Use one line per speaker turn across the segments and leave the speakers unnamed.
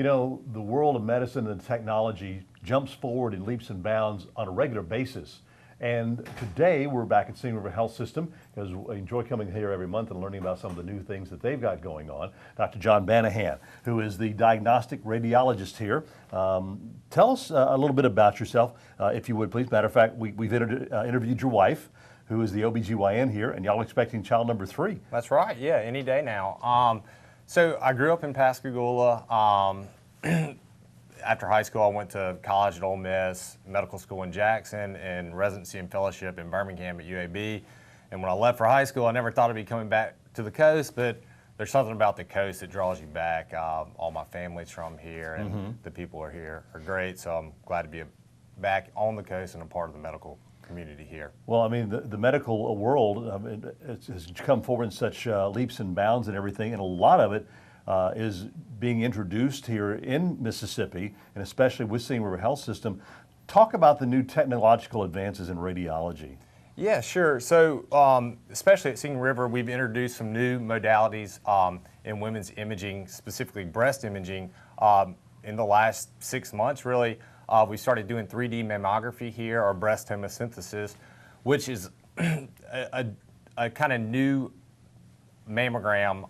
You know, the world of medicine and technology jumps forward in leaps and bounds on a regular basis. And today we're back at Singing River Health System because we enjoy coming here every month and learning about some of the new things that they've got going on. Dr. John Banahan, who is the diagnostic radiologist here. Tell us a little bit about yourself, if you would, please. Matter of fact, we've interviewed your wife, who is the OBGYN here, and y'all expecting child number 3.
That's right, yeah, any day now. So I grew up in Pascagoula. After high school, I went to college at Ole Miss, medical school in Jackson, and residency and fellowship in Birmingham at UAB. And when I left for high school, I never thought I'd be coming back to the coast, but there's something about the coast that draws you back. All my family's from here, and the people are here are great, so I'm glad to be back on the coast and a part of the medical community here.
Well, I mean, the medical world has come forward in such leaps and bounds and everything, and a lot of it is being introduced here in Mississippi, and especially with Singing River Health System. Talk about the new technological advances in radiology.
Yeah, sure. So especially at Singing River, we've introduced some new modalities in women's imaging, specifically breast imaging. In the last 6 months, really, we started doing 3D mammography here, or breast tomosynthesis, which is a kind of new mammogram,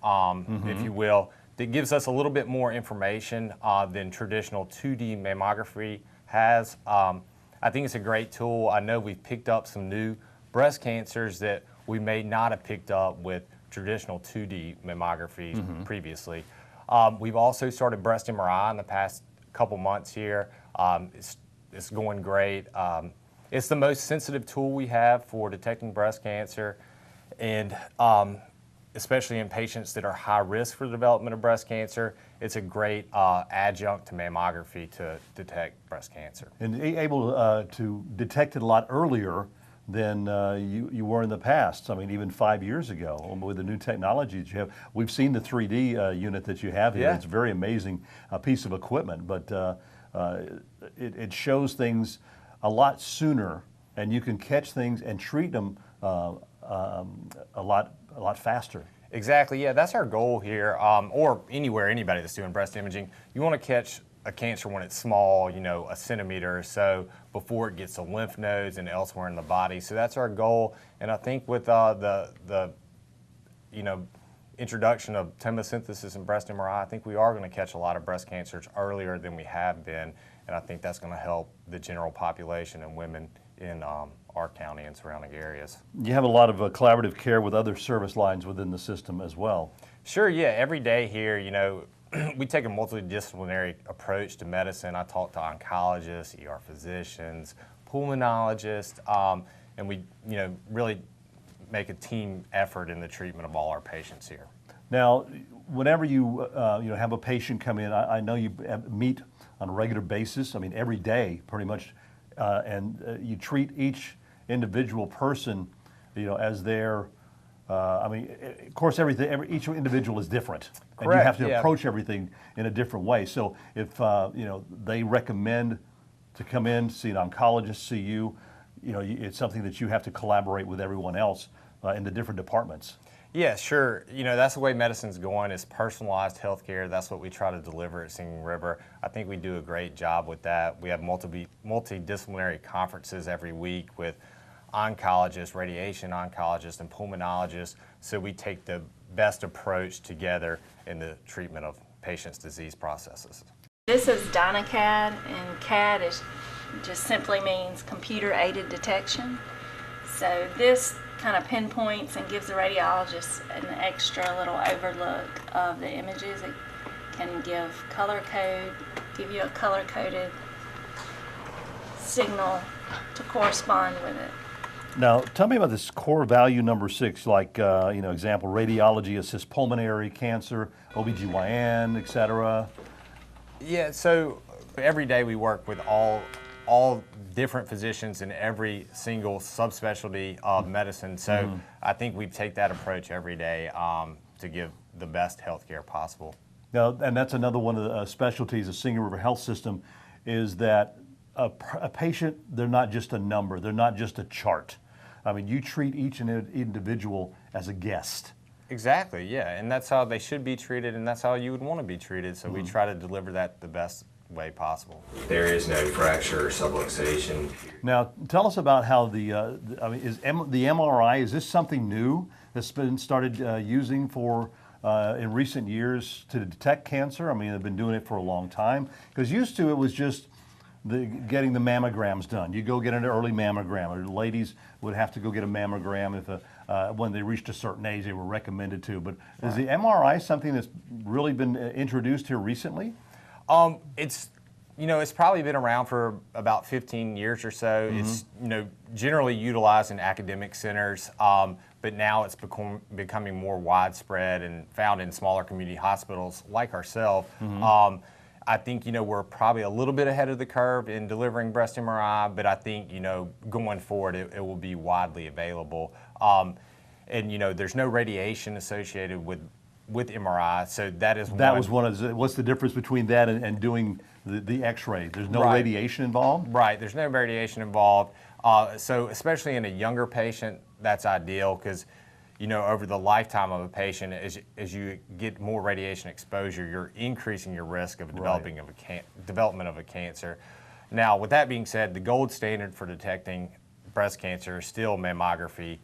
if you will, that gives us a little bit more information than traditional 2D mammography has. I think it's a great tool. I know we've picked up some new breast cancers that we may not have picked up with traditional 2D mammography previously. We've also started breast MRI in the past couple months here. It's going great. It's the most sensitive tool we have for detecting breast cancer, and especially in patients that are high risk for the development of breast cancer, it's a great adjunct to mammography to detect breast cancer.
And able to detect it a lot earlier than you were in the past. I mean, even 5 years ago, with the new technology that you have. We've seen the 3D unit that you have here.
Yeah.
It's a very amazing piece of equipment, but it shows things a lot sooner, and you can catch things and treat them a lot faster.
Exactly, yeah, that's our goal here, or anywhere, anybody that's doing breast imaging. You want to catch a cancer when it's small, you know, a centimeter or so, before it gets to lymph nodes and elsewhere in the body. So that's our goal, and I think with the introduction of tomosynthesis and breast MRI, I think we are going to catch a lot of breast cancers earlier than we have been, and I think that's going to help the general population and women in our county and surrounding areas.
You have a lot of collaborative care with other service lines within the system as well.
Sure, yeah, every day here, you know, we take a multidisciplinary approach to medicine. I talk to oncologists, ER physicians, pulmonologists, and we, you know, really make a team effort in the treatment of all our patients here.
Now, whenever you have a patient come in, I know you meet on a regular basis. I mean, every day, pretty much, and you treat each individual person, you know, as their. I mean, of course, each individual is different,
Correct,
and you have to
yeah.
approach everything in a different way. So, if they recommend to come in, see an oncologist, see you, you know, it's something that you have to collaborate with everyone else in the different departments.
Yeah, sure. You know, that's the way medicine's going, is personalized healthcare. That's what we try to deliver at Singing River. I think we do a great job with that. We have multidisciplinary conferences every week with oncologists, radiation oncologists, and pulmonologists, so we take the best approach together in the treatment of patients' disease processes.
This is DynaCAD, and CAD just simply means computer-aided detection. So this kind of pinpoints and gives the radiologist an extra little overlook of the images. It can give you a color-coded signal to correspond with it.
Now, tell me about this core value number 6, like, example, radiology assists pulmonary cancer, OBGYN, et cetera.
Yeah, so every day we work with all different physicians in every single subspecialty of medicine. So I think we take that approach every day to give the best health care possible.
Now, and that's another one of the specialties of Singing River Health System, is that a patient, they're not just a number, they're not just a chart. I mean, you treat each individual as a guest.
Exactly, yeah, and that's how they should be treated, and that's how you would want to be treated. So we try to deliver that the best way possible.
There is no fracture or subluxation.
Now, tell us about how the the MRI, is this something new that's been started using for in recent years to detect cancer? I mean, they've been doing it for a long time. Because used to it was just getting the mammograms done. You go get an early mammogram, or ladies would have to go get a mammogram if when they reached a certain age they were recommended to. But is the MRI something that's really been introduced here recently?
It's probably been around for about 15 years or so. It's generally utilized in academic centers, but now it's becoming more widespread and found in smaller community hospitals like ourselves. I think we're probably a little bit ahead of the curve in delivering breast MRI, but I think going forward it will be widely available. And there's no radiation associated with MRI, so that is
what's the difference between that and doing the X-ray? There's no radiation involved?
Right, there's no radiation involved. So especially in a younger patient, that's ideal because over the lifetime of a patient, as you get more radiation exposure, you're increasing your risk of development of a cancer. Now, with that being said, the gold standard for detecting breast cancer is still mammography.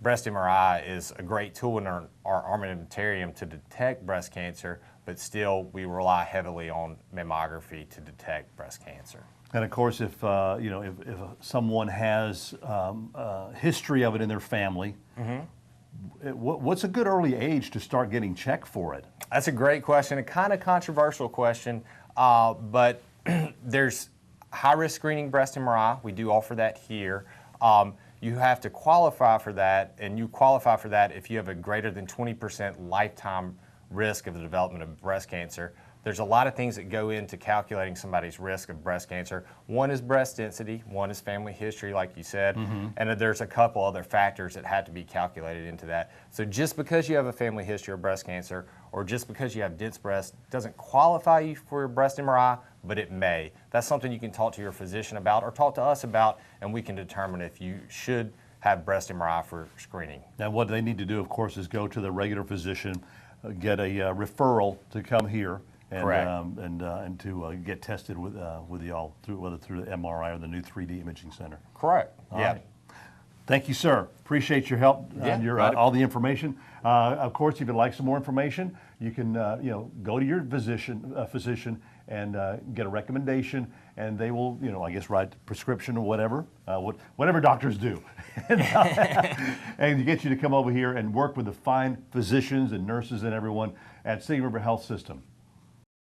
Breast MRI is a great tool in our armamentarium to detect breast cancer, but still we rely heavily on mammography to detect breast cancer.
And of course, if if someone has a history of it in their family, what's a good early age to start getting checked for it?
That's a great question, a kind of controversial question, but there's high-risk screening breast MRI. We do offer that here. You have to qualify for that, and you qualify for that if you have a greater than 20% lifetime risk of the development of breast cancer. There's a lot of things that go into calculating somebody's risk of breast cancer. One is breast density, one is family history, like you said, and there's a couple other factors that have to be calculated into that. So just because you have a family history of breast cancer, or just because you have dense breast, doesn't qualify you for a breast MRI, but it may. That's something you can talk to your physician about or talk to us about, and we can determine if you should have breast MRI for screening.
Now, what they need to do, of course, is go to the regular physician, get a referral to come here, and to get tested with y'all whether through the MRI or the new 3D imaging center.
Correct.
All right. Thank you, sir. Appreciate your help and all the information. Of course, if you'd like some more information, you can go to your physician and get a recommendation, and they will I guess write a prescription or whatever whatever doctors do, and get you to come over here and work with the fine physicians and nurses and everyone at Singing River Health System.